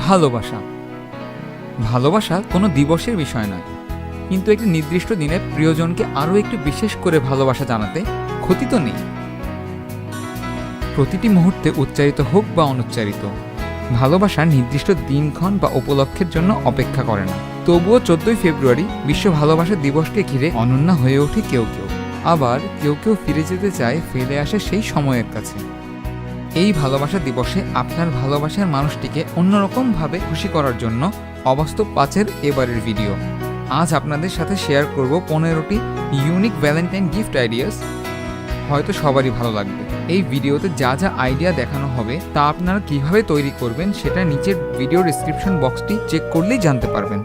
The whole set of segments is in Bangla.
ভালোবাসা। ভালোবাসা কোনো দিবসের বিষয় নয়, কিন্তু একটি নির্দিষ্ট দিনে প্রিয়জনকে আরও একটু বিশেষ করে ভালোবাসা জানাতে ক্ষতি তো নেই। প্রতিটি মুহূর্তে উচ্চারিত হোক বা অনুচ্চারিত, ভালোবাসা নির্দিষ্ট দিনক্ষণ বা উপলক্ষের জন্য অপেক্ষা করে না। তবুও 14ই ফেব্রুয়ারি বিশ্ব ভালোবাসা দিবসকে ঘিরে অনন্য হয়ে ওঠে কেউ কেউ, আবার কেউ কেউ ফিরে যেতে চায় ফেলে আসে সেই সময়ের কাছে। এই ভালোবাসা দিবসে আপনার ভালোবাসার মানুষটিকে অন্যরকমভাবে খুশি করার জন্য অবাস্তব 5-এর এবারের ভিডিও। আজ আপনাদের সাথে শেয়ার করব 15টি ইউনিক ভ্যালেন্টাইন গিফট আইডিয়াস। হয়তো সবারই ভালো লাগবে। এই ভিডিওতে যা যা আইডিয়া দেখানো হবে তা আপনারা কিভাবে তৈরি করবেন সেটা নিচের ভিডিও ডেসক্রিপশন বক্সটি চেক করলেই জানতে পারবেন।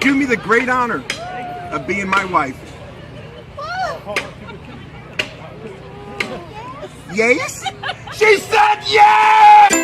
do me the great honor of being my wife? Yes? She said yes!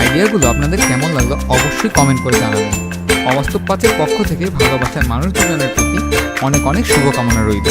আইডিয়াগুলো আপনাদের কেমন লাগলো অবশ্যই কমেন্ট করে জানাবেন। অবাস্তব পাঁচের পক্ষ থেকে ভালোবাসার মানুষ দুজনের প্রতি অনেক অনেক শুভকামনা রইল।